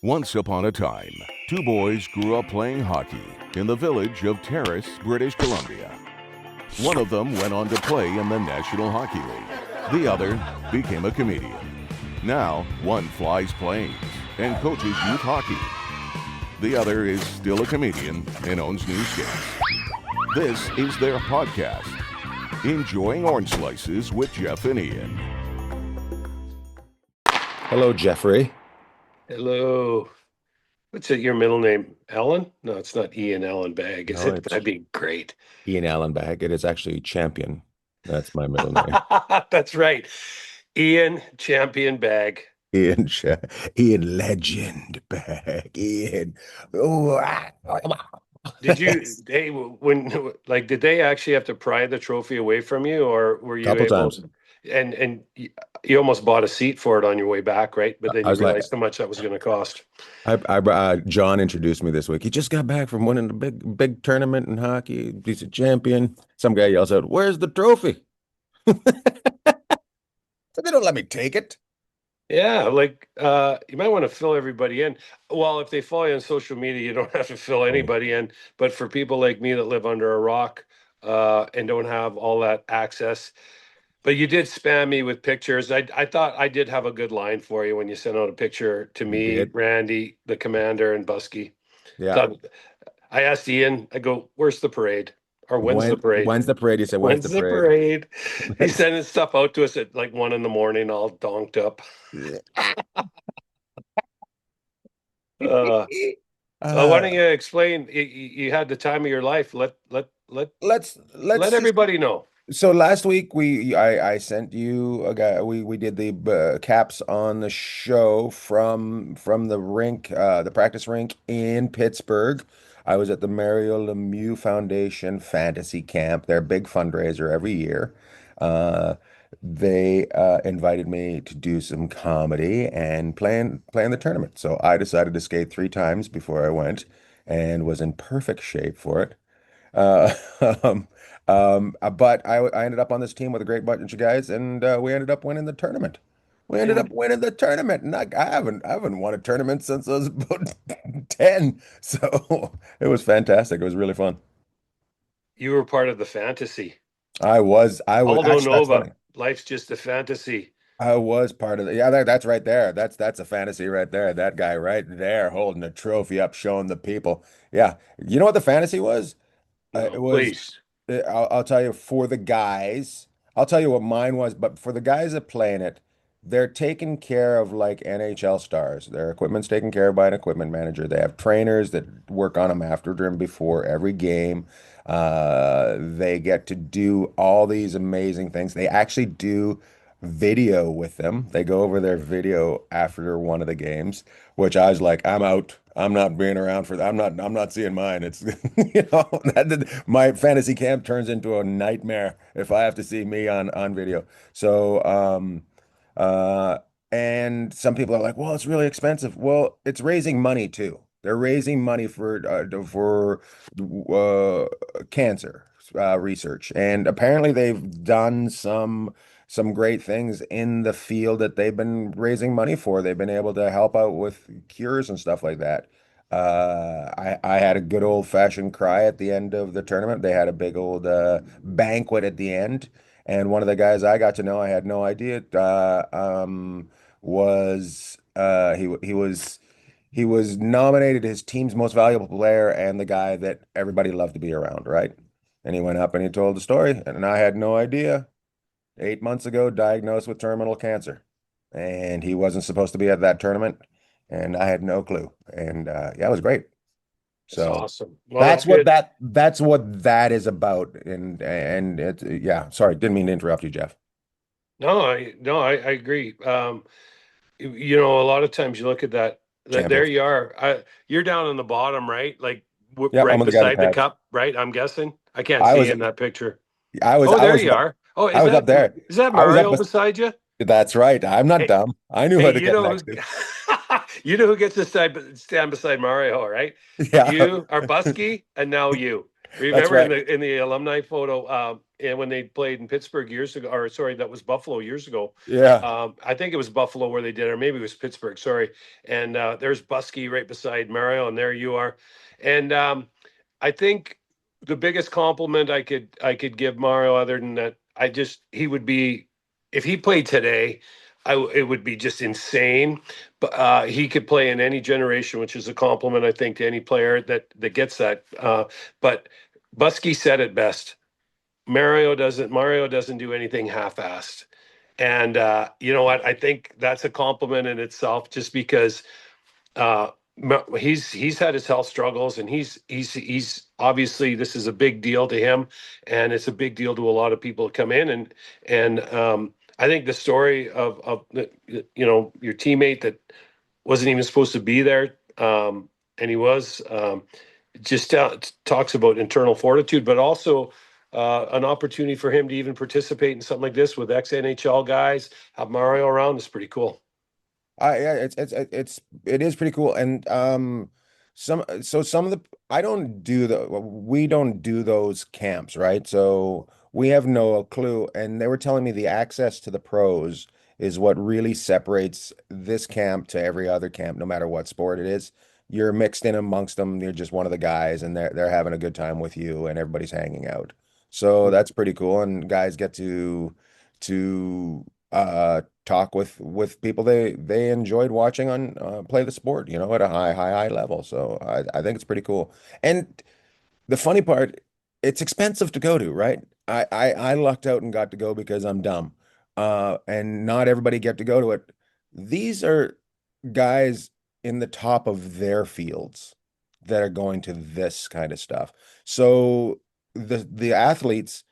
Once upon a time, two boys grew up playing hockey in the village of Terrace, British Columbia. One of them went on to play in the National Hockey League. The other became a comedian. Now, one flies planes and coaches youth hockey. The other is still a comedian and owns newsstands. This is their podcast, Enjoying Orange Slices with Jeff and Ian. Hello, Jeffrey. Hello. What's it, your middle name? Alan? No, it's not Ian Allen Bagg, is No, it? it's That'd be great. Ian Allen Bagg. It is actually Champion. That's my middle name. That's right. Ian Champion Bagg. Ian, Ian Legend Bagg. Ian. Oh, Did did they actually have to pry the trophy away from you, or were you couple able? times. And you almost bought a seat for it on your way back, right? But then I you was like, realized how much that was going to cost. John introduced me this week. He just got back from winning the big tournament in hockey. He's a champion. Some guy yells out, "Where's the trophy?" So they don't let me take it. Yeah, you might want to fill everybody in. Well, if they follow you on social media, you don't have to fill anybody in. But for people like me that live under a rock and don't have all that access, but you did spam me with pictures. I thought I did have a good line for you when you sent out a picture to You me, did? Randy, the commander, and Busky. Yeah. Thought, I asked Ian, I go, "Where's the parade? Or when's the parade? When's the parade? You said, when's When's the the parade? parade?" He's sending stuff out to us at like 1 a.m, all donked up. Uh, why don't you explain? You had the time of your life. let's Let just everybody know. So last week I sent you a guy. We did the caps on the show from the rink, the practice rink in Pittsburgh. I was at the Mario Lemieux Foundation Fantasy Camp, their big fundraiser every year. Uh, they invited me to do some comedy and plan the tournament. So I decided to skate 3 times before I went and was in perfect shape for it. Uh, um, but I ended up on this team with a great bunch of guys, and we ended up winning the tournament. We ended up And winning the tournament, and I haven't won a tournament since I was about 10. So it was fantastic. It was really fun. you were part of the fantasy. I was Aldo actually that's funny. Nova. Life's just a fantasy. I was part of the yeah, that's right there. That's a fantasy right there. That guy right there holding the trophy up, showing the people. Yeah. You know what the fantasy was? It No, was please. I'll tell you for the guys, I'll tell you what mine was, but for the guys that play in it, they're taken care of like NHL stars. Their equipment's taken care of by an equipment manager. They have trainers that work on them after and before every game. They get to do all these amazing things. They actually do video with them. They go over their video after one of the games, which I was like, I'm out. I'm not being around for that. I'm not seeing mine. It's my fantasy camp turns into a nightmare if I have to see me on video. So uh and some people are like, well, it's really expensive. Well, it's raising money too. They're raising money for cancer research, and apparently they've done some great things in the field that they've been raising money for. They've been able to help out with cures and stuff like that. I had a good old fashioned cry at the end of the tournament. They had a big old banquet at the end, and one of the guys I got to know, I had no idea, was he was nominated his team's most valuable player and the guy that everybody loved to be around, right? And he went up and he told the story, and I had no idea. 8 months ago, diagnosed with terminal cancer, and he wasn't supposed to be at that tournament, and I had no clue. And yeah, it was great. That's So awesome. Well, that's that's what good. that is about. And it's yeah, sorry, didn't mean to interrupt you, Jeff. No, I agree. A lot of times you look at that there Champions. you are. You're down on the bottom, right? Like Yep, I'm right with the guy that beside the pads. cup, right? I'm guessing. I can't I see was you in that picture. I was Oh, I there was you are. Oh, I was up there. is that I was up Mario beside you? That's right. I'm not Hey, dumb. I knew hey, who to get next to. you know who gets to stand beside Mario, right? Yeah, You are Busky, and now you. that's Remember in right. the alumni photo, when they played in Pittsburgh years ago, or sorry, that was Buffalo years ago. Yeah. I think it was Buffalo where they did it, or maybe it was Pittsburgh. Sorry. And there's Busky right beside Mario, and there you are. And I think the biggest compliment I could give Mario, other than that, he would be, if he played today, it would be just insane. But he could play in any generation, which is a compliment, I think, to any player that gets that. But Busky said it best. Mario doesn't do anything half-assed. And you know what? I think that's a compliment in itself, just because uh, he's had his health struggles, and he's obviously, this is a big deal to him, and it's a big deal to a lot of people that come in, and I think the story of your teammate that wasn't even supposed to be there, and he was, just talks about internal fortitude, but also an opportunity for him to even participate in something like this with ex NHL guys, have Mario around is pretty cool. Yeah, it is pretty cool. And some of the I don't do the we don't do those camps, right? So we have no clue. And they were telling me the access to the pros is what really separates this camp to every other camp, no matter what sport it is. You're mixed in amongst them. You're just one of the guys, and they're having a good time with you, and everybody's hanging out. So that's pretty cool. And guys get to talk with people they enjoyed watching on play the sport, at a high level. So I think it's pretty cool. And the funny part, it's expensive to go to, right? I lucked out and got to go because I'm dumb. And not everybody get to go to it. These are guys in the top of their fields that are going to this kind of stuff. So the athletes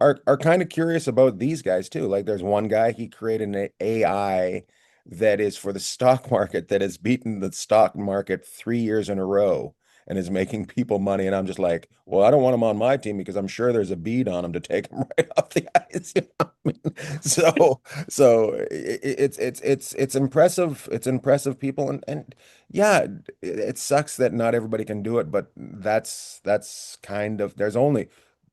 are kind of curious about these guys too. Like there's one guy, he created an AI that is for the stock market that has beaten the stock market 3 years in a row and is making people money. And I'm just like, well, I don't want him on my team because I'm sure there's a bead on him to take him right off the ice. You know what I mean? It's impressive. It's impressive people. And yeah, it sucks that not everybody can do it, but that's kind of there's only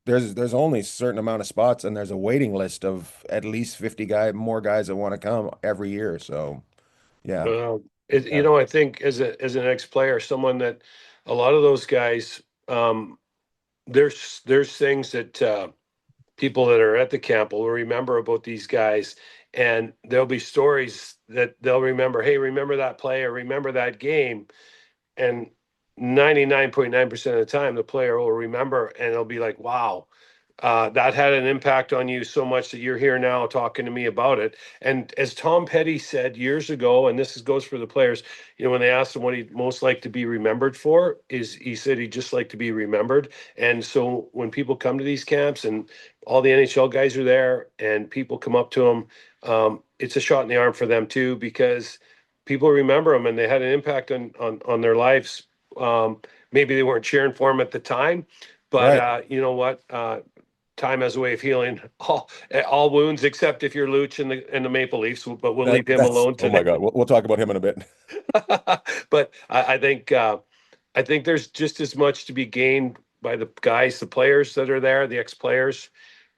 a certain amount of spots, and there's a waiting list of at least 50 more guys that want to come every year. So yeah. Yeah. I think as an ex-player, someone that a lot of those guys, there's things that people that are at the camp will remember about these guys, and there'll be stories that they'll remember. Hey, remember that play, or remember that game, and 99.9% of the time the player will remember, and they'll be like, wow, that had an impact on you so much that you're here now talking to me about it. And as Tom Petty said years ago, and goes for the players, when they asked him what he'd most like to be remembered for, is he said he'd just like to be remembered. And so when people come to these camps and all the NHL guys are there and people come up to him, it's a shot in the arm for them too, because people remember them and they had an impact on their lives. Maybe they weren't cheering for him at the time, but Right. you know what? Time has a way of healing all wounds, except if you're Luch in the Maple Leafs. But we'll leave him That's alone oh my today. God. We'll talk about him in a bit. But I think there's just as much to be gained by the guys, the players that are there, the ex-players,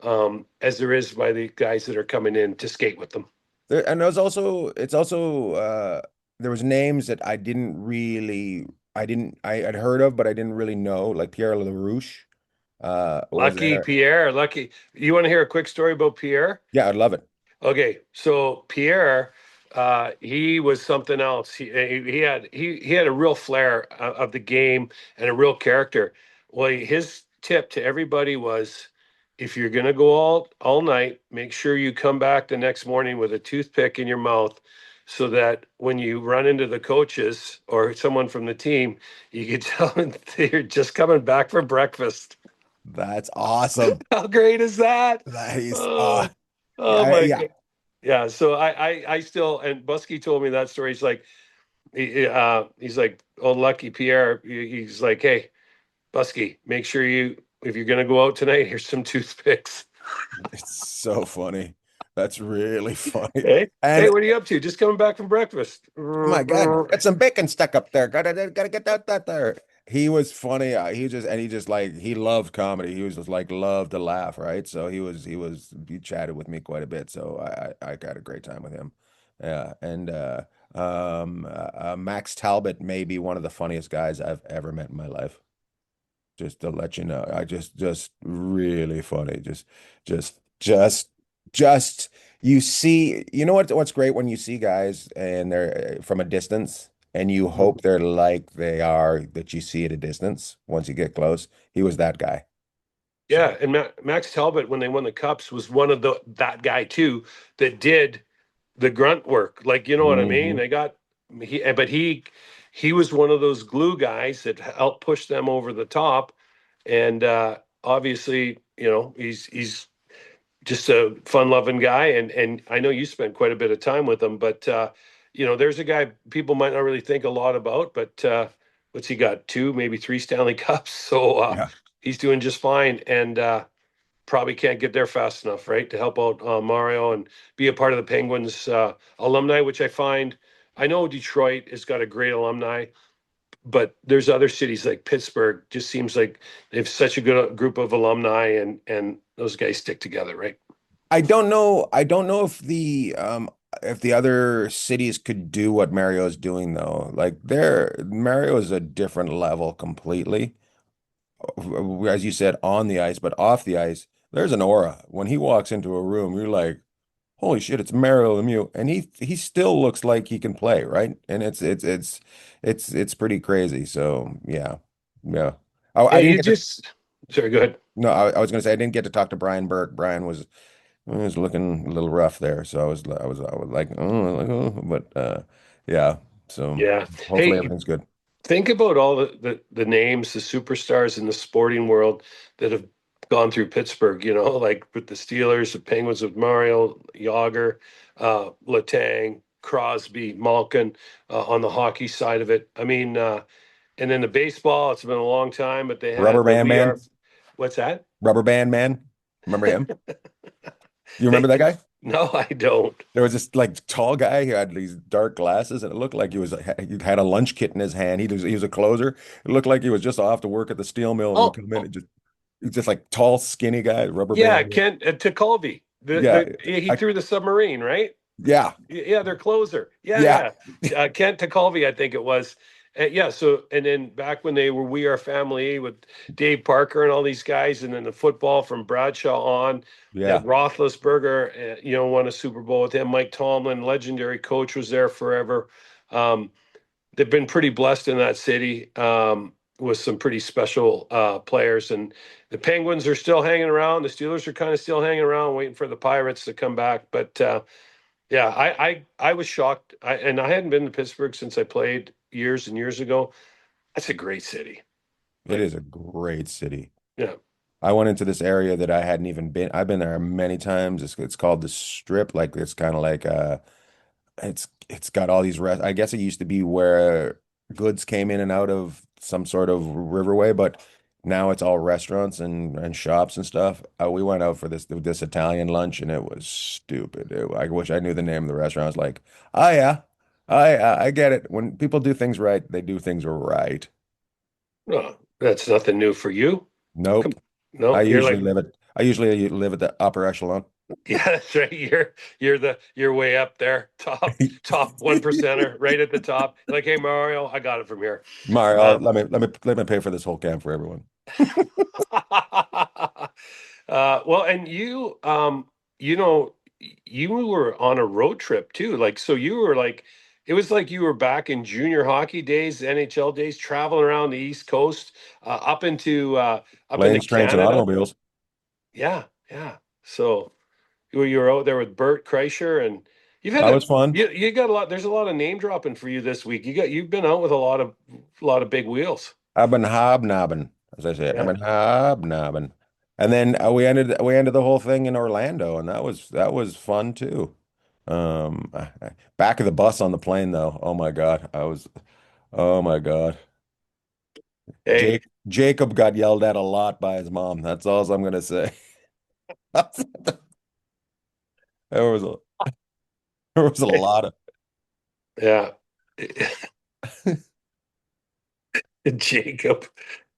as there is by the guys that are coming in to skate with them. And it's also there was names that I'd heard of, but I didn't really know, like Pierre LaRouche was Lucky there. Pierre, lucky. You want to hear a quick story about Pierre? Yeah, I'd love it. Okay, so Pierre, he was something else. He had a real flair of the game and a real character. Well, his tip to everybody was, if you're gonna go all night, make sure you come back the next morning with a toothpick in your mouth, so that when you run into the coaches or someone from the team, you can tell them that you're just coming back for breakfast. That's awesome. How great is that? That is Oh, oh yeah, my yeah. God. Yeah, so I still, and Busky told me that story. He's like, oh, lucky Pierre. He's like, hey, Busky, make sure if you're gonna go out tonight, here's some toothpicks. It's so funny. That's really funny. Hey, And hey, what are you up to? Just coming back from breakfast. oh my God, got some bacon stuck up there. Gotta get that there. he was funny. He just like he loved comedy. He was just like loved to laugh, right? So he chatted with me quite a bit. So I got a great time with him. Yeah, and Max Talbot may be one of the funniest guys I've ever met in my life. Just to let you know, just really funny. Just just you see, you know what's great when you see guys and they're from a distance and you Mhm. hope they're like they are that you see at a distance once you get close. He was that guy. So Yeah, and Max Talbot, when they won the cups, was one of the that guy too that did the grunt work. Like, you know what I mean? mhm. They got but he was one of those glue guys that helped push them over the top. And obviously, he's just a fun-loving guy, and I know you spent quite a bit of time with him, but there's a guy people might not really think a lot about, but what's he got? Two, maybe three Stanley Cups, so Yeah. he's doing just fine, and probably can't get there fast enough, right, to help out Mario and be a part of the Penguins alumni, which I know Detroit has got a great alumni, but there's other cities like Pittsburgh. Just seems like they have such a good group of alumni, and those guys stick together, right? I don't know if the other cities could do what Mario's doing though. Like Mario is a different level completely. As you said, on the ice, but off the ice, there's an aura. When he walks into a room, you're like, holy shit, it's Mario Lemieux. And he still looks like he can play, right? And it's pretty crazy. So yeah. Yeah. I Yeah, didn't you get to just sorry, go ahead. no, I was gonna say I didn't get to talk to Brian Burke. Brian was looking a little rough there. So I was like, but yeah. So Yeah. hopefully Hey, everything's good. think about all the names, the superstars in the sporting world that have gone through Pittsburgh, like with the Steelers, the Penguins with Mario, Yager, Letang, Crosby, Malkin, on the hockey side of it. I mean, and then the baseball, it's been a long time, but they Rubber had the Band We Man. Are, what's that? Rubber Band Man. Remember him? You remember that guy? No, I don't. There was this like tall guy who had these dark glasses, and it looked like he had a lunch kit in his hand. He was a closer. It looked like he was just off to work at the steel mill, and he'd Oh, come in and he's just like tall, skinny guy, rubber yeah, band. Kent Tekulve. Yeah, He I threw the submarine, right? yeah, Yeah, their closer. Yeah, yeah, yeah. Kent Tekulve, I think it was. Yeah. So, and then back when they were We Are Family with Dave Parker and all these guys, and then the football from Bradshaw on, that yeah. Roethlisberger, won a Super Bowl with him. Mike Tomlin, legendary coach, was there forever. Um, they've been pretty blessed in that city, with some pretty special players. And the Penguins are still hanging around. The Steelers are kind of still hanging around, waiting for the Pirates to come back. But yeah, I was shocked. And I hadn't been to Pittsburgh since I played years and years ago. That's a great city. It Like, is a great city. yeah. I went into this area that I hadn't even been. I've been there many times. It's called the Strip. Like it's kind of like it's got all these rest. I guess it used to be where goods came in and out of some sort of riverway, but now it's all restaurants and shops and stuff. We went out for this Italian lunch and it was stupid. I wish I knew the name of the restaurant. I was like, oh yeah, I get it. When people do things right, they do things right. No, that's nothing new for you. Nope. Come, no, you're like, I usually live at the upper echelon. yeah, that's right. You're way up there, top one percenter, right at the top. Like, hey Mario, I got it from here. Mario, Uh, let me pay for this whole camp for everyone. well, and you know, you were on a road trip too. Like, so you were like, it was like you were back in junior hockey days, NHL days, traveling around the East Coast, up into Planes, trains, and Canada. automobiles. Yeah, yeah. So you were out there with Bert Kreischer, and you've had That was fun. you got a lot. There's a lot of name dropping for you this week. You've been out with a lot of big wheels. I've been hobnobbing, as I say. I've Yeah. been hobnobbing. And then we ended the whole thing in Orlando, and that was fun too. Back of the bus on the plane though. Oh my God. Oh my God. Hey, Jacob got yelled at a lot by his mom. That's all I'm gonna say. There was a there was a lot of yeah. Jacob.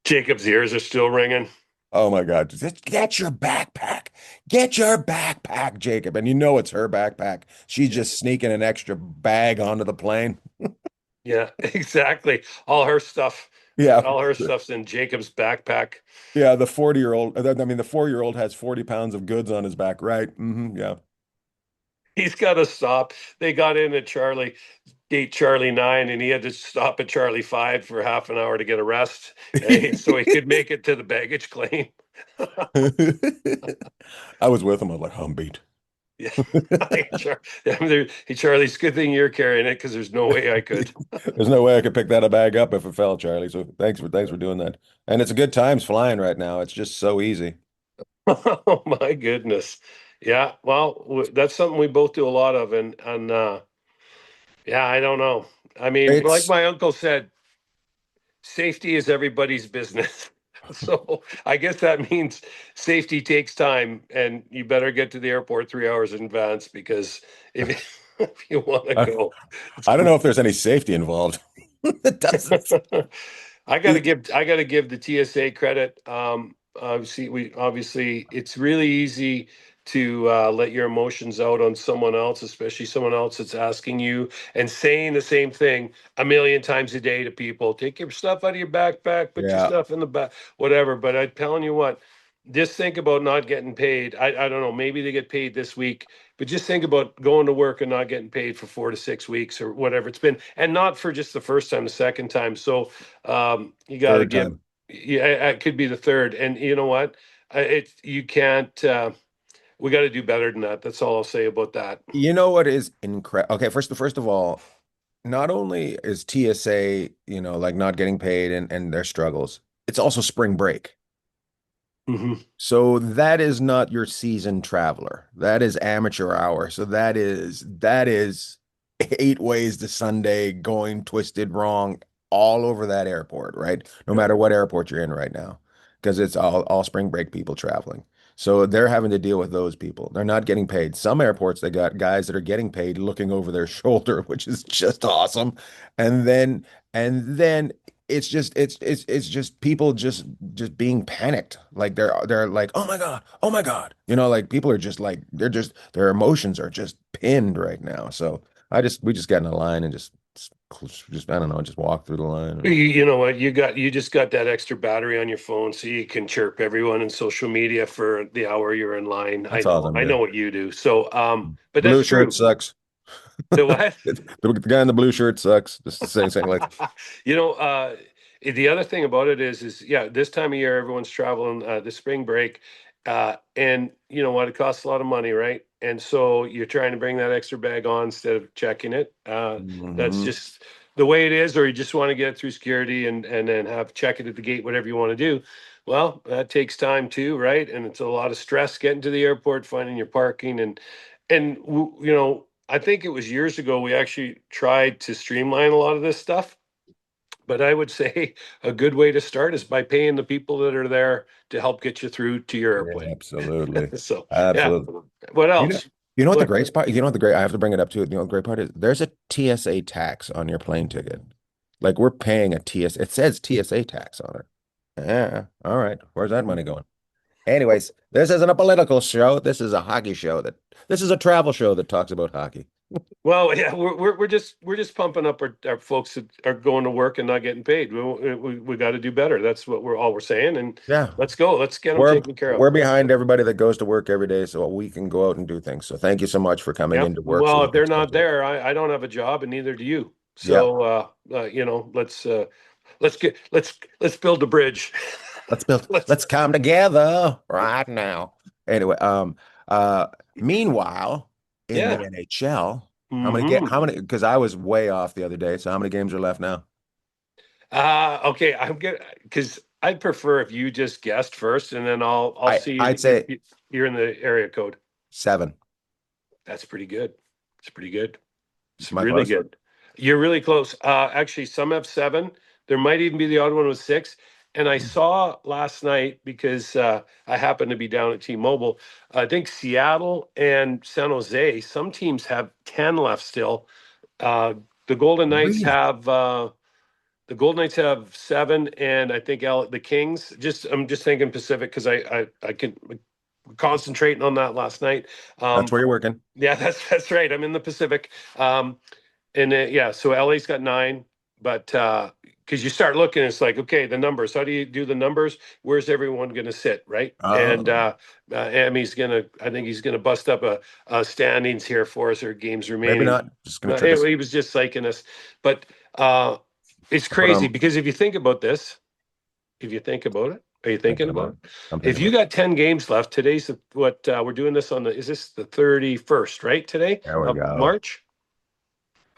Jacob's ears are still ringing. Oh my God. Get your backpack. Get your backpack, Jacob. And you know it's her backpack. She's Yeah. just sneaking an extra bag onto the plane. Yeah, exactly. All her stuff, Yeah. all her stuff's in Jacob's backpack. Yeah, the 40-year-old, I mean, the 4-year-old has 40 pounds of goods on his back, right? Yeah. He's got to stop. They got in at gate Charlie 9, and he had to stop at Charlie 5 for half an hour to get a rest, so he could make it to the baggage claim. I was with him. I was like, I'm beat. Yeah, hey, Charlie, it's a good thing you're carrying it because there's no way I could. There's no way I could pick that bag up if it fell, Charlie. So thanks for doing that. And it's a good times flying right now. It's just so easy. Oh my goodness. Yeah, well, that's something we both do a lot of, and yeah, I don't know. I mean, like It's my uncle said, safety is everybody's business. So I guess that means safety takes time, and you better get to the airport 3 hours in advance because if if you want to I, go, it's I don't know if there's any safety involved. It doesn't. I gotta give the TSA credit. Obviously it's really easy to let your emotions out on someone else, especially someone else that's asking you and saying the same thing a million times a day to people. Take your stuff out of your backpack, put your Yeah, stuff in the back, whatever. But I'm telling you what, just think about not getting paid. I don't know, maybe they get paid this week, but just think about going to work and not getting paid for 4 to 6 weeks or whatever it's been, and not for just the first time, the second time. So you got to third give. time. Yeah, it could be the third, and you know what? It you can't. We got to do better than that. That's all I'll say about that. You know what is incredible? Okay, first of all, not only is TSA, like not getting paid and their struggles, it's also spring break. Hmm. So that is not your seasoned traveler. That is amateur hour. So that is 8 ways to Sunday going twisted wrong all over that airport, right? No Yeah. matter what airport you're in right now, because it's all spring break people traveling. So they're having to deal with those people. They're not getting paid. Some airports they got guys that are getting paid looking over their shoulder, which is just awesome. And then it's just people just being panicked. Like they're like, oh my God. Like people are just like their emotions are just pinned right now. So we just got in a line and just I don't know, just walk through the line. You know what? You just got that extra battery on your phone, so you can chirp everyone in social media for the hour you're in line. I That's all know, I'm I know doing. what you do. So, but that's Blue shirt true. sucks. The what? The guy in the blue shirt sucks. Just the same thing like You know, the other thing about it is yeah, this time of year everyone's traveling the spring break, and you know what? It costs a lot of money, right? And so you're trying to bring that extra bag on instead of checking it. That's hmm just the way it is, or you just want to get it through security and then have check it at the gate, whatever you want to do. Well, that takes time too, right? And it's a lot of stress getting to the airport, finding your parking, and I think it was years ago we actually tried to streamline a lot of this stuff. But I would say a good way to start is by paying the people that are there to help get you through to your Yeah, airplane. absolutely. So, yeah. Absolutely. What You know, else? you know what the What? great spot, you know what the great, I have to bring it up too. You know what the great part is? There's a TSA tax on your plane ticket. Like we're paying a TSA, it says TSA tax on it. Yeah. All right. Where's that money going? Anyways, this isn't a political show. This is a travel show that talks about hockey. Well, yeah, we're just pumping up our folks that are going to work and not getting paid. We got to do better. That's what we're saying. And Yeah. let's go. Let's get them We're taken care of. we're behind everybody that goes to work every day so we can go out and do things. So thank you so much for coming Yep. into work so Well, we if can they're still not do it. there, I don't have a job, and neither do you. Yep. So, let's build a bridge. Let's. Let's come together right now. Anyway, uh meanwhile, in the Yeah. NHL, Hmm. how many because I was way off the other day, so how many games are left now? Okay. I'm good because I'd prefer if you just guessed first, and then I'll I see I'd say if you're in the area code. 7. That's pretty good. It's pretty good. It's Am I really close? good. You're really close. Actually, some have 7. There might even be the odd one with 6. And I saw last night because I happened to be down at T-Mobile. I think Seattle and San Jose. Some teams have 10 left still. Uh, the Golden Knights Really? have. the Golden Knights have 7, and I think the Kings. I'm just thinking Pacific because I can concentrating on that last night. That's where you're working. Yeah, that's right. I'm in the Pacific. And yeah, so LA's got 9, but because you start looking, it's like, okay, the numbers. How do you do the numbers? Where's everyone going to sit, right? And I think he's going to bust up a standings here for us, or games Maybe remaining. not. Just gonna trick us. He was just psyching us, but it's But crazy because if you think about this, if you think about it, are you thinking thinking about about it. it? I'm If thinking you about got 10 games left, today's what we're doing this on is this the 31st, right? Today it. There we of go. March.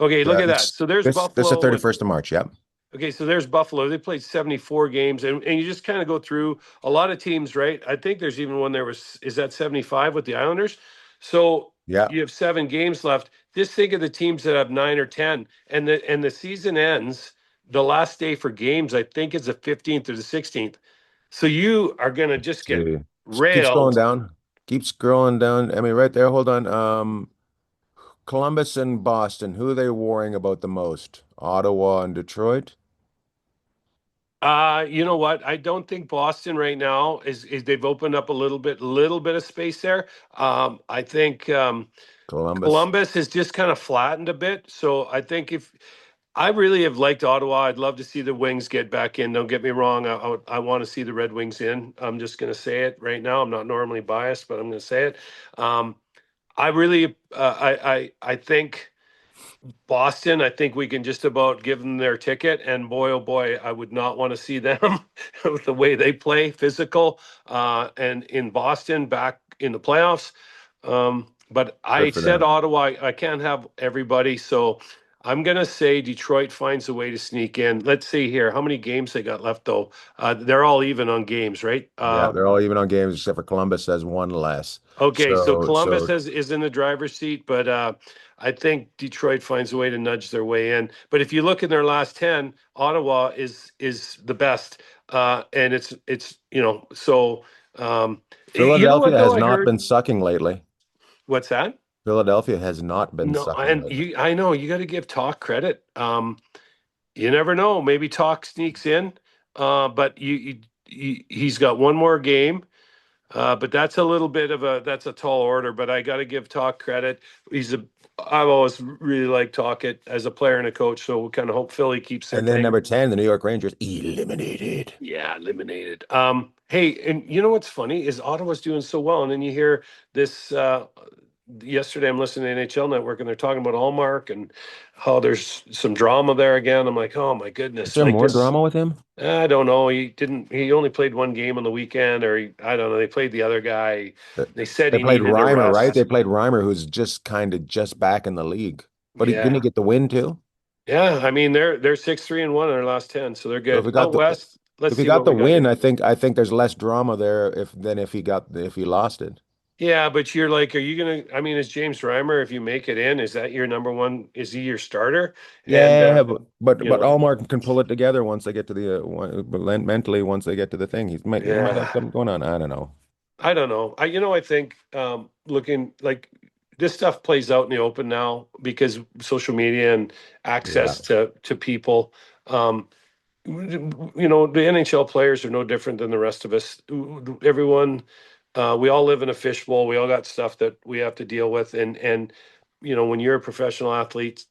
Okay, look at that. That's So there's this is the Buffalo with 31st of March. Yep. okay, so there's Buffalo. They played 74 games, and you just kind of go through a lot of teams, right? I think there's even one there was is that 75 with the Islanders. So Yeah. you have 7 games left. Just think of the teams that have 9 or 10, and the season ends. The last day for games, I think, is the 15th or the 16th. So you are gonna just get See. Keep scrolling railed. down. Keep scrolling down. I mean, right there. Hold on. Columbus and Boston. Who are they worrying about the most? Ottawa and Detroit? You know what? I don't think Boston right now is they've opened up a little bit of space there. I think Columbus. Columbus has just kind of flattened a bit. So I think if I really have liked Ottawa, I'd love to see the Wings get back in. Don't get me wrong. I want to see the Red Wings in. I'm just going to say it right now. I'm not normally biased, but I'm going to say it. I really, I think. Boston, I think we can just about give them their ticket. And boy, oh boy, I would not want to see them with the way they play, physical, and in Boston back in the playoffs. But I Good for said them. Ottawa, I can't have everybody. So I'm going to say Detroit finds a way to sneak in. Let's see here. How many games they got left, though? They're all even on games, right? Yeah, they're all even on games except for Columbus has one less. Okay, so So Is in the driver's seat, but I think Detroit finds a way to nudge their way in. But if you look in their last 10, Ottawa is the best, and it's so you know what Philadelphia though has I not heard been sucking lately. what's that? Philadelphia has not been No, sucking and lately. I know you got to give Talk credit. You never know, maybe Talk sneaks in, but he's got one more game. But that's a little bit of that's a tall order. But I got to give Talk credit. I've always really liked Talk it as a player and a coach. So we kind of hope Philly keeps their And then thing. number 10, the New York Rangers eliminated. Yeah, eliminated. Hey, and you know what's funny is Ottawa's doing so well, and then you hear this. Yesterday, I'm listening to NHL Network, and they're talking about Allmark and how there's some drama there again. I'm like, oh my Is goodness, there like more this. drama with him? I don't know. He didn't. He only played one game on the weekend, or I don't know. They played the other guy. They They said they he played needed a Reimer, right? They rest. played Reimer, who's just kind of just back in the league. But he didn't he Yeah, get the win too? yeah. I mean, they're 6-3-1 in their last 10, so they're So if good. he got Out the west, let's if he see got what the we got win, here. I think there's less drama there if he lost it. Yeah, but you're like, are you gonna? I mean, is James Reimer? If you make it in, is that your number one? Is he your starter? And Yeah, but you know, Allmark can pull it together once they get to the mentally once they get to the thing. He might have yeah. something going on. I don't know. I don't know. I think looking like this stuff plays out in the open now because social media and Yeah, access to people. Um, the NHL players are no different than the rest of us. Everyone, we all live in a fishbowl. We all got stuff that we have to deal with, and when you're a professional athlete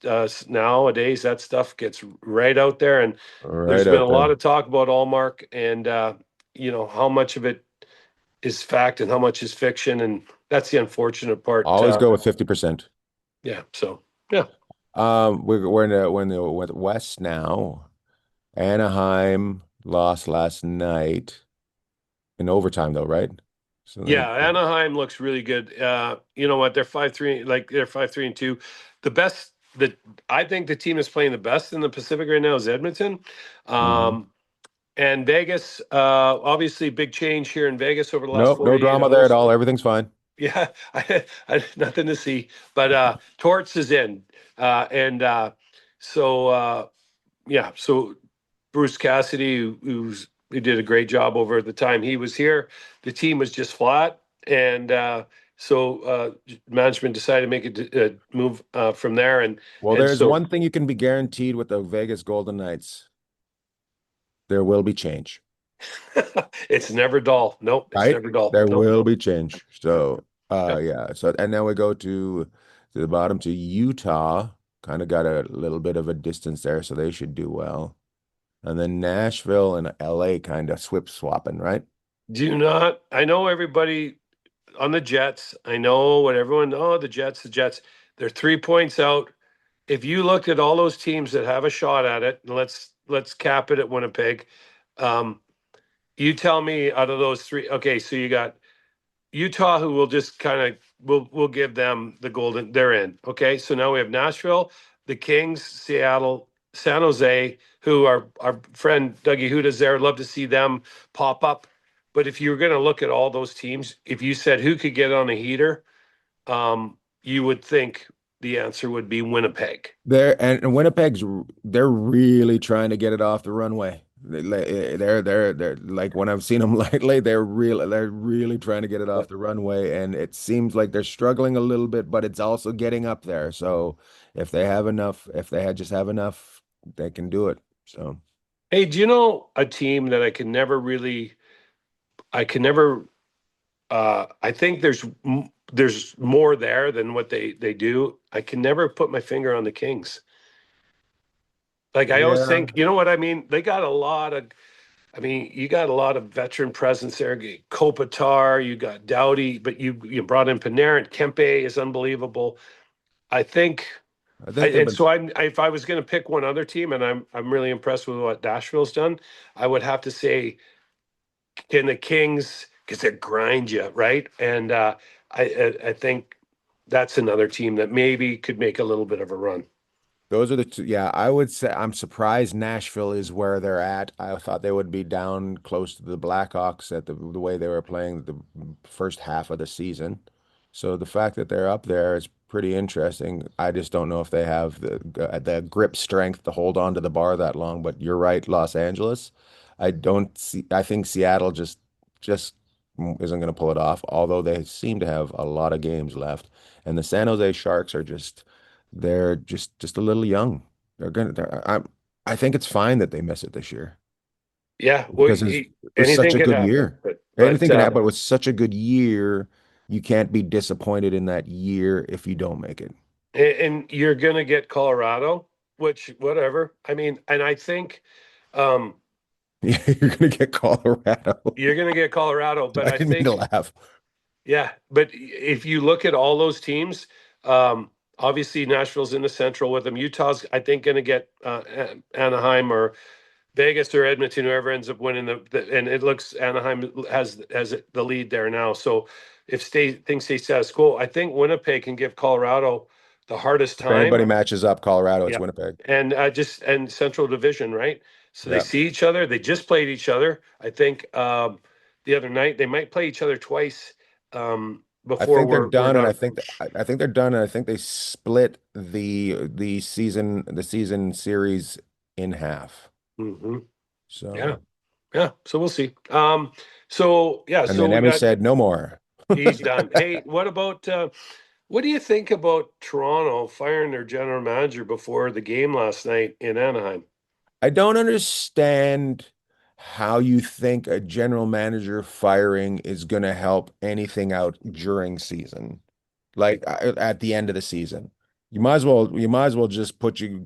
nowadays, that stuff gets right out there. And there's right been a out lot there. of talk about Allmark and how much of it is fact and how much is fiction, and that's the unfortunate part. Always go with 50%. Yeah. So yeah. We're in the West now. Anaheim lost last night in overtime, though, right? So Yeah, Anaheim looks really good. You know what? They're 5-3, like they're 5-3-2. The best that I think the team is playing the best in the Pacific right now is Edmonton. mhm. Um, and Vegas, obviously big change here in Vegas over the last Nope, no 48 drama there at hours. all. Everything's fine. Yeah, nothing to see. But Torts is in. And so yeah, so Bruce Cassidy, who did a great job over the time he was here. The team was just flat, and management decided to make a move from there, Well, and there's so one thing you can be guaranteed with the Vegas Golden Knights. There will be change, It's never dull. Nope, it's right? never dull. There Nope. will be change. Yep. So, Yep. yeah. So, and then we go to the bottom to Utah. Kind of got a little bit of a distance there, so they should do well. And then Nashville and LA kind of swip swapping, right? Do not. I know everybody on the Jets. I know what everyone. Oh, the Jets. The Jets. They're 3 points out. If you looked at all those teams that have a shot at it, and let's cap it at Winnipeg. Um, you tell me out of those three. Okay, so you got Utah, who will just kind of we'll give them the golden. They're in. Okay, so now we have Nashville, the Kings, Seattle, San Jose, who our friend Dougie Huda's there. I'd love to see them pop up. But if you were going to look at all those teams, if you said who could get on a heater, you would think the answer would be Winnipeg. And Winnipeg's they're really trying to get it off the runway. They're like when I've seen them lately, they're really trying to get it off the runway, and it seems like they're struggling a little bit, but it's also getting up there. So if they had just have enough, they can do it. So Hey, do you know a team that I can never I think there's more there than what they do. I can never put my finger on the Kings. Like I always yeah, think, you know what I mean? They got a lot of I mean, you got a lot of veteran presence there. Kopitar, you got Doughty, but you brought in Panarin. Kempe is unbelievable. I think I think they've and been so if I was going to pick one other team, and I'm really impressed with what Nashville's done, I would have to say, can the Kings, because they grind you, right? And I think that's another team that maybe could make a little bit of a run. Those are the two. Yeah, I would say I'm surprised Nashville is where they're at. I thought they would be down close to the Blackhawks at the way they were playing the first half of the season. So the fact that they're up there is pretty interesting. I just don't know if they have the grip strength to hold on to the bar that long. But you're right, Los Angeles. I don't see. I think Seattle just isn't going to pull it off. Although they seem to have a lot of games left, and the San Jose Sharks are just a little young. I think it's fine that they miss it this year Yeah, well, because it was such anything a could good happen, year. but Anything can happen. It was such a good year. You can't be disappointed in that year if you don't make it. and you're gonna get Colorado, which whatever. I mean, and I think um, You're gonna get Colorado. you're gonna get Colorado, but I I didn't mean to think laugh. yeah, but if you look at all those teams, obviously Nashville's in the Central with them. Utah's, I think, going to get Anaheim or Vegas or Edmonton, whoever ends up winning and it looks Anaheim has the lead there now. So if things stay status quo, I think Winnipeg can give Colorado the hardest If anybody time. matches up Colorado, it's Yeah, Winnipeg. and Central Division, right? So they Yeah. see each other. They just played each other. I think the other night they might play each other twice I before think they're we're done, and done. I think they're done, and I think they split the season series in half. Hmm. Yeah, So, yeah. So we'll see. So yeah. and So then we Emmy got said, "No more." he's done. Hey, what about what do you think about Toronto firing their general manager before the game last night in Anaheim? I don't understand how you think a general manager firing is going to help anything out during season, like at the end of the season. You might as well just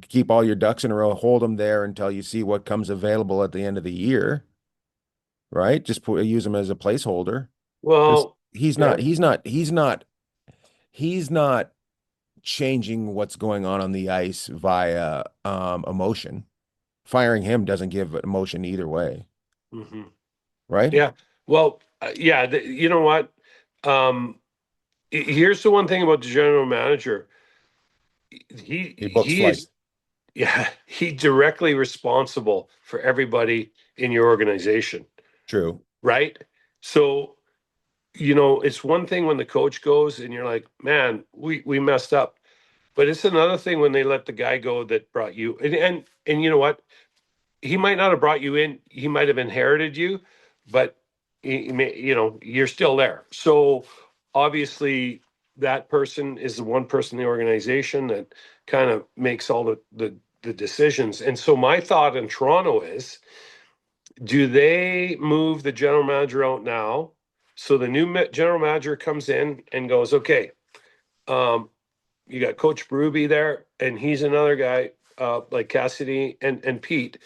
keep all your ducks in a row, hold them there until you see what comes available at the end of the year, right? Use him as a placeholder because Well, he's not yeah. he's not he's not he's not changing what's going on the ice via emotion. Firing him doesn't give emotion either way, Hmm. right? Yeah. Well, yeah. You know what? Um, Here's the one thing about the general manager. He books He is flights. yeah, he directly responsible for everybody in your organization, True. right? So, it's one thing when the coach goes and you're like, man, we messed up. But it's another thing when they let the guy go that brought you and you know what? He might not have brought you in, he might have inherited you, but you're still there. So obviously that person is the one person in the organization that kind of makes all the decisions. And so my thought in Toronto is Do they move the general manager out now? So the new general manager comes in and goes, okay, um, you got Coach Berube there, and he's another guy like Cassidy and Pete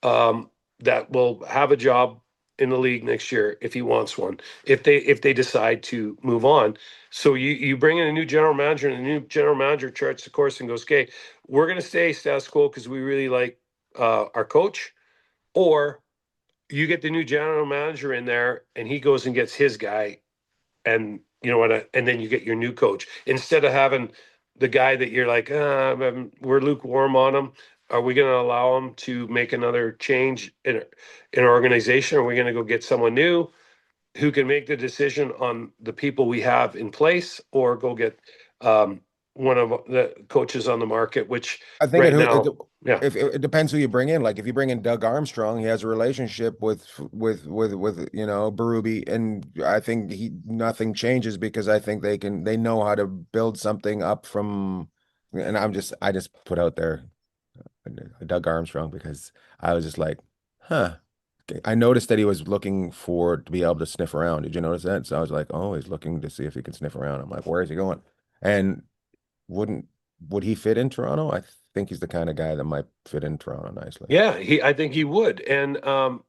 that will have a job in the league next year if he wants one. If they decide to move on, so you bring in a new general manager, and the new general manager charts the course and goes, okay, we're going to stay status quo because we really like our coach, or you get the new general manager in there and he goes and gets his guy, and you know what, and then you get your new coach instead of having the guy that you're like, we're lukewarm on him. Are we going to allow him to make another change in our organization? Are we going to go get someone new who can make the decision on the people we have in place, or go get one of the coaches on the market, which I think right now, yeah. if it depends who you bring in. Like if you bring in Doug Armstrong, he has a relationship with Berube, and I think he nothing changes because I think they know how to build something up from. And I just put out there Doug Armstrong because I was just like, huh. Okay. I noticed that he was looking for to be able to sniff around. Did you notice that? So I was like, oh, he's looking to see if he can sniff around. I'm like, where is he going? And wouldn't would he fit in Toronto? I think he's the kind of guy that might fit in Toronto nicely. Yeah, I think he would. And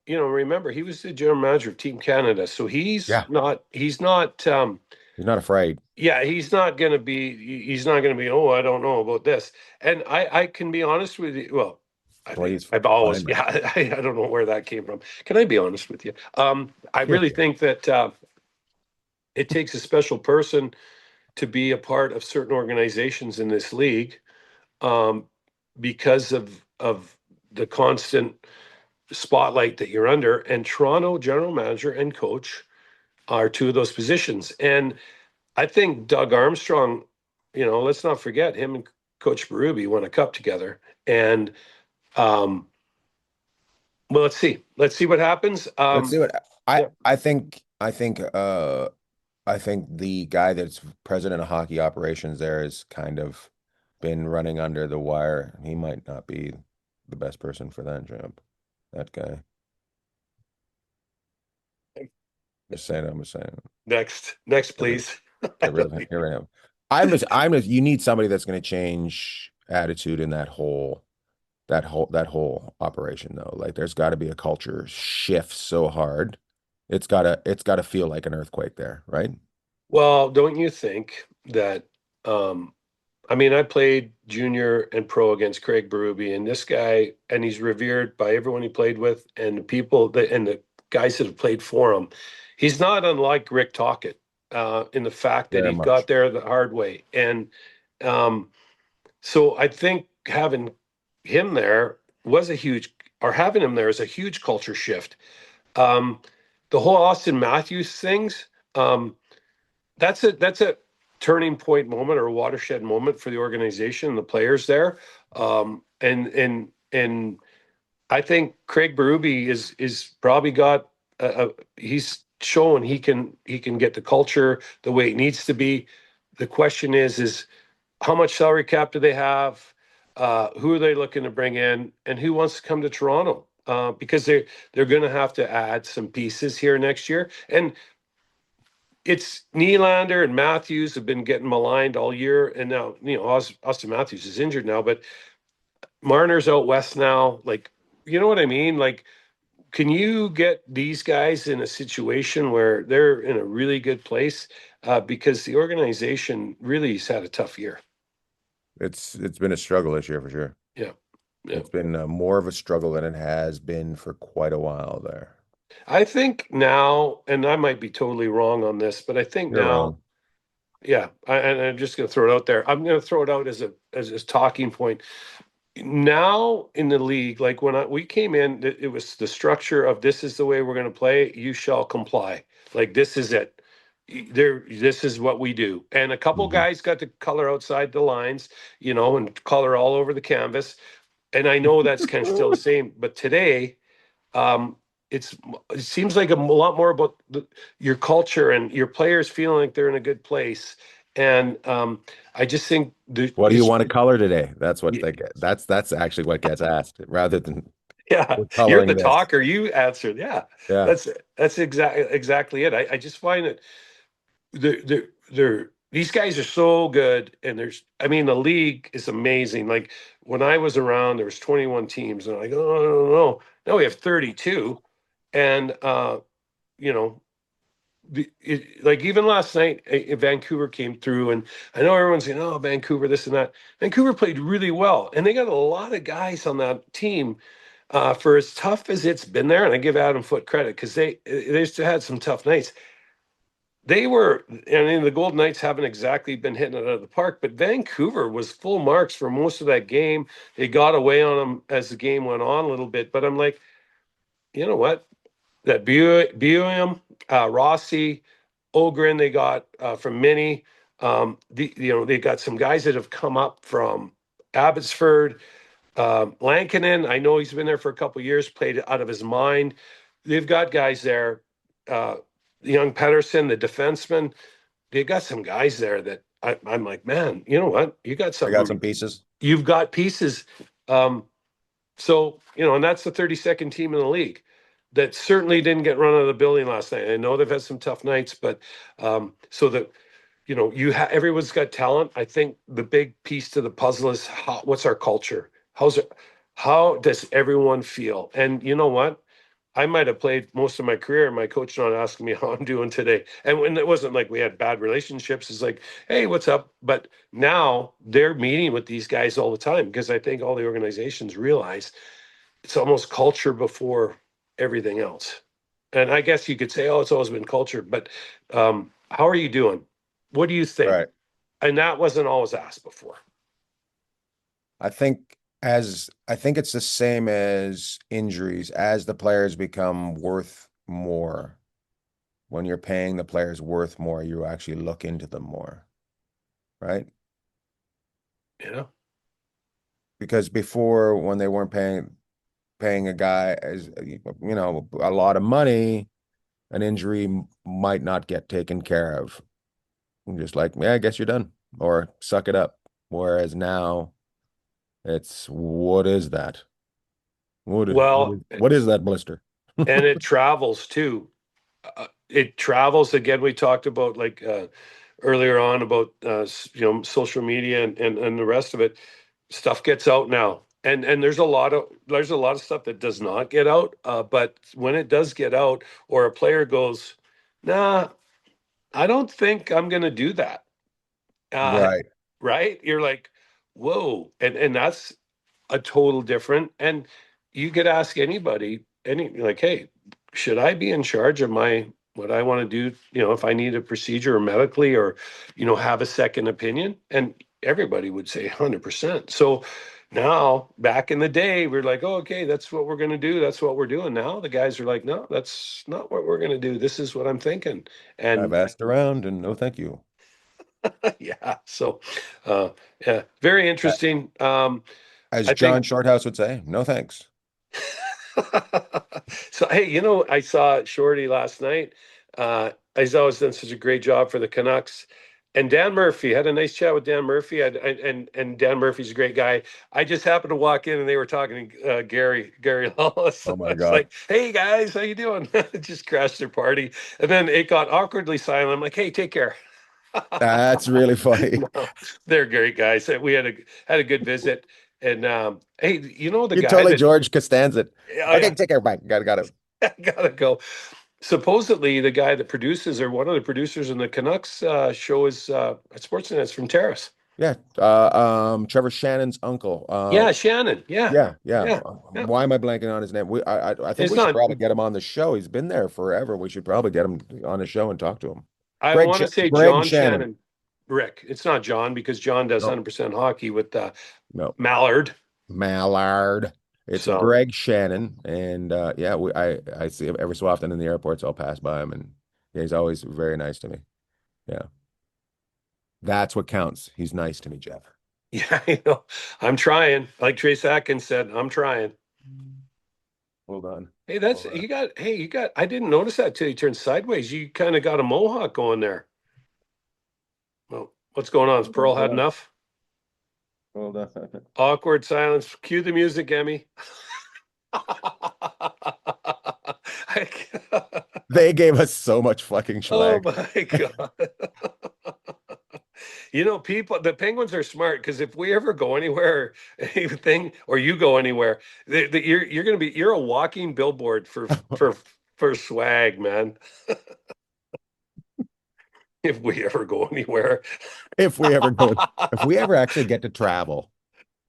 remember, he was the general manager of Team Canada. So Yeah, he's not afraid. yeah, he's not gonna be, oh, I don't know about this. And I can be honest with you. Well, I think Please, I've always, fine, man. yeah, I don't know where that came from. Can I be honest with you? I Yeah, really think that it takes a special person to be a part of certain organizations in this league, um, because of the constant spotlight that you're under. And Toronto general manager and coach are two of those positions. And I think Doug Armstrong, let's not forget him and Coach Berube won a cup together. And um, well, let's see what happens. let's see what Yeah. I think the guy that's president of hockey operations there has kind of been running under the wire. He might not be the best person for that job. That guy. Just saying, I'm just saying. Next, please. I Get rid of don't him. think- Get rid of him. You need somebody that's going to change attitude in that whole operation though. Like there's got to be a culture shift so hard. It's got to feel like an earthquake there, right? Well, don't you think that? Um, I mean, I played junior and pro against Craig Berube, and this guy, and he's revered by everyone he played with, and the people that and the guys that have played for him. He's not unlike Rick Tocchet in the fact that Very he got much. there the hard way, and um, so I think having him there was a huge, or having him there is a huge culture shift. Um, the whole Austin Matthews things. That's a turning point moment or a watershed moment for the organization and the players there. And I think Craig Berube is probably got he's shown he can get the culture the way it needs to be. The question is how much salary cap do they have? Who are they looking to bring in, and who wants to come to Toronto? Because they're going to have to add some pieces here next year, and it's Nylander and Matthews have been getting maligned all year, and now Austin Matthews is injured now, but Marner's out west now. Like, you know what I mean? Like, can you get these guys in a situation where they're in a really good place? Because the organization really has had a tough year. It's been a struggle this year for sure. Yeah, yeah. It's been more of a struggle than it has been for quite a while there. I think now, and I might be totally wrong on this, but I think You're now, wrong. yeah, and I'm just going to throw it out there. I'm going to throw it out as a talking point. Now in the league, like when we came in, it was the structure of this is the way we're going to play. You shall comply. Like this is it. This is what we do. And a couple Mhm. guys got to color outside the lines, and color all over the canvas. And I know that's kind of still the same. But today, um, it seems like a lot more about your culture and your players feeling like they're in a good place. And I just think What do you want to color today? That's what they get. That's actually what gets asked rather than Yeah, we're you're the coloring this. talker. You answered. Yeah, Yeah. that's exactly it. I just find that they're these guys are so good, and I mean, the league is amazing. Like when I was around, there was 21 teams, and I'm like, oh no, now we have 32, and you know, like even last night, Vancouver came through, and I know everyone's saying, "Oh, Vancouver, this and that." Vancouver played really well, and they got a lot of guys on that team. For as tough as it's been there, and I give Adam Foote credit because they still had some tough nights. They were, I mean, the Golden Knights haven't exactly been hitting it out of the park, but Vancouver was full marks for most of that game. They got away on them as the game went on a little bit, but I'm like, you know what? That Buium, Rossi, Ogren, they got from Mini. They got some guys that have come up from Abbotsford. Lankinen, I know he's been there for a couple of years, played out of his mind. They've got guys there. Uh, young Pedersen, the defenseman, they got some guys there that I'm like, man, you know what? You got I got something. some pieces. You've got pieces. So, and that's the 32nd team in the league that certainly didn't get run out of the building last night. I know they've had some tough nights, but so that everyone's got talent. I think the big piece to the puzzle is what's our culture? How does everyone feel? And you know what? I might have played most of my career, and my coach not asking me how I'm doing today. And when it wasn't like we had bad relationships, it's like, hey, what's up? But now they're meeting with these guys all the time because I think all the organizations realize it's almost culture before everything else. And I guess you could say, oh, it's always been culture, but how are you doing? What do you think? Right. And that wasn't always asked before. I think it's the same as injuries. As the players become worth more, when you're paying the players worth more, you actually look into them more, right? Yeah. Because before, when they weren't paying a guy as a lot of money, an injury might not get taken care of. I'm just like, yeah, I guess you're done, or suck it up. Whereas now, it's what is that? Well, What is that blister? and it travels too. It travels again. We talked about like earlier on about social media and the rest of it. Stuff gets out now, and there's a lot of stuff that does not get out. But when it does get out, or a player goes, "Nah, I don't think I'm going to do that." Uh, Right. right? You're like, "Whoa!" And that's a total different. And you could ask anybody, like, hey, should I be in charge of what I want to do? If I need a procedure or medically, or have a second opinion, and everybody would say 100%. So now, back in the day, we're like, oh, okay, that's what we're going to do. That's what we're doing. Now the guys are like, no, that's not what we're going to do. This is what I'm thinking. I've And asked around and no, thank you. yeah, so uh, yeah, very Uh, interesting. As I think John Shorthouse would say, no thanks. So, hey, I saw Shorty last night. He's always done such a great job for the Canucks. And Dan Murphy, had a nice chat with Dan Murphy. And Dan Murphy's a great guy. I just happened to walk in and they were talking to Gary Lawless. Oh I my was God. like, "Hey guys, how you doing?" Just crashed their party, and then it got awkwardly silent. I'm like, "Hey, take care." That's really funny. No, they're great guys. We had a good visit. And hey, the You guy totally that George Costanza it. oh Okay, yeah, take care. Bye. Got it. I gotta go. Supposedly, the guy that produces, or one of the producers in the Canucks show, is at Sportsnet's from Terrace. Yeah. Trevor Shannon's uncle. Yeah, Shannon. Yeah, Yeah. yeah, yeah. Why am I blanking on his name? I think It's we should not. probably get him on the show. He's been there forever. We should probably get him on the show and talk to him. I want to say Greg John Shannon. Shannon. Rick. It's not John, because John does No, 100% hockey with no. Mallard. Mallard. It's So Greg Shannon, and yeah, I see him every so often in the airports. I'll pass by him, and yeah, he's always very nice to me. Yeah, that's what counts. He's nice to me, Jeff. yeah, I'm trying. Like Trace Atkins said, I'm trying. Hold on. Hey, that's Hold on. you got. Hey, you got. I didn't notice that till you turned sideways. You kind of got a mohawk going there. Well, what's going on? Has Pearl Hold had on. enough? Hold on. Awkward silence. Cue the music, Emmy. They gave us so much fucking Oh schlag. my God. People, the Penguins are smart because if we ever go anywhere, anything, or you go anywhere, you're a walking billboard for swag, man. If we ever go anywhere. If we ever go, if we ever actually get to travel.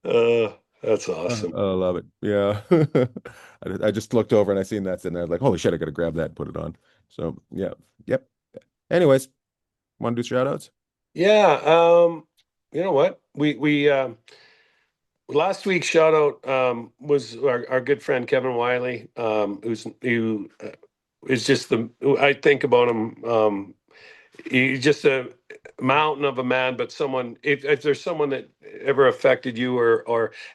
That's awesome. I love it. Yeah. I just looked over and I seen that sitting there. I was like, holy shit, I gotta grab that and put it on. So yeah. Yep. Anyways, want to do shout outs? Yeah. You know what? We last week's shout out was our good friend Kevin Wiley, who is just I think about him. He's just a mountain of a man, but someone, if there's someone that ever affected you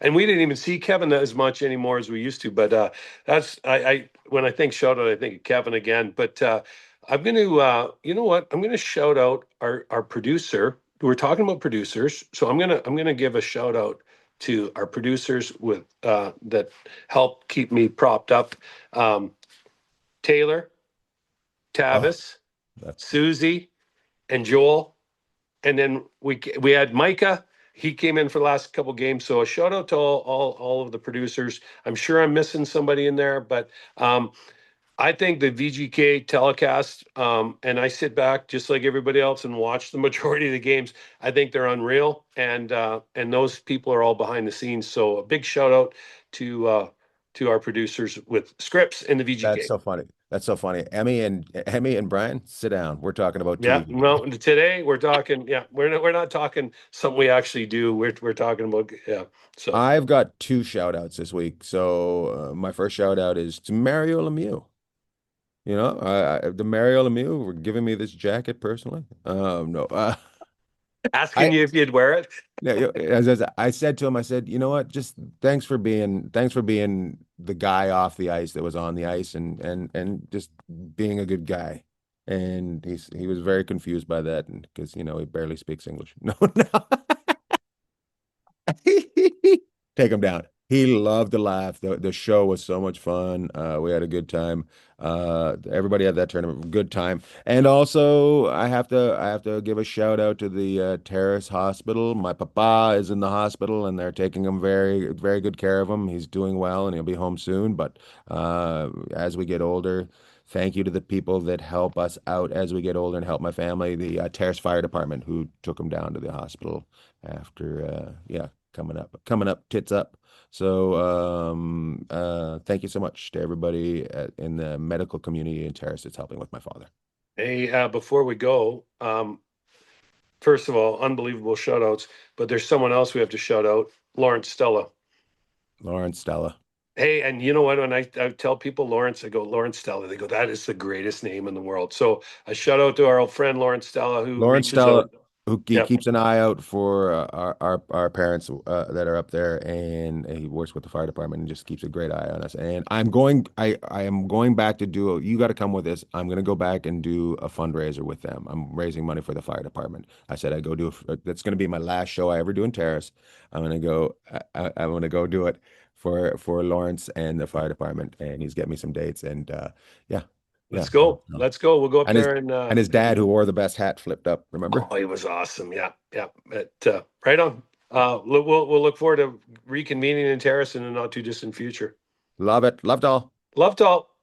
and we didn't even see Kevin as much anymore as we used to, but that's, when I think shout out, I think of Kevin again, but I'm going to, you know what? I'm going to shout out our producer. We're talking about producers. So I'm going to give a shout out to our producers that help keep me propped up. Taylor, Oh, Tavis, that's Susie, and Joel, and then we had Micah. He came in for the last couple games. So a shout out to all of the producers. I'm sure I'm missing somebody in there, but I think the VGK telecast, and I sit back just like everybody else and watch the majority of the games. I think they're unreal, and those people are all behind the scenes. So a big shout out to our producers with scripts in the that's VGK. so funny. That's so funny. Emmy and Brian, sit down. We're talking about Yeah, TV. no, today we're talking. Yeah, we're not talking something we actually do. We're talking about, yeah. So I've got two shout outs this week. So my first shout out is to Mario Lemieux. The Mario Lemieux were giving me this jacket personally. No, asking I you if you'd wear it. yeah, as I said to him, I said, you know what? Just thanks for being the guy off the ice that was on the ice and just being a good guy. And he was very confused by that, and because he barely speaks English. No, no. Take him down. He loved to laugh. The show was so much fun. We had a good time. Everybody at that tournament, good time. And also, I have to give a shout out to the Terrace Hospital. My papa is in the hospital, and they're taking him very, very good care of him. He's doing well, and he'll be home soon. But as we get older, thank you to the people that help us out as we get older and help my family. The Terrace Fire Department who took him down to the hospital after, yeah, coming up, tits up. So thank you so much to everybody in the medical community in Terrace that's helping with my father. Hey, before we go, first of all, unbelievable shout outs, but there's someone else we have to shout out, Lawrence Stella. Lawrence Stella. Hey, and you know what? When I tell people Lawrence, I go, Lawrence Stella. They go, that is the greatest name in the world. So a shout out to our old friend Lawrence Stella, who Lawrence reaches Stella, out. who he Yeah, keeps an eye out for our parents that are up there, and he works with the fire department and just keeps a great eye on us. And I am going back to do. You got to come with us. I'm going to go back and do a fundraiser with them. I'm raising money for the fire department. I said I go do. That's going to be my last show I ever do in Terrace. I'm going to go. I'm going to go do it for Lawrence and the fire department, and he's getting me some dates. And yeah, yeah. let's go. Let's go. We'll go up And his there and his dad, who wore the best hat, flipped up. Remember? oh, he was awesome. Yeah, yeah. But right on. We'll look forward to reconvening in Terrace in the not too distant future. Love it. Loved all. Love to all.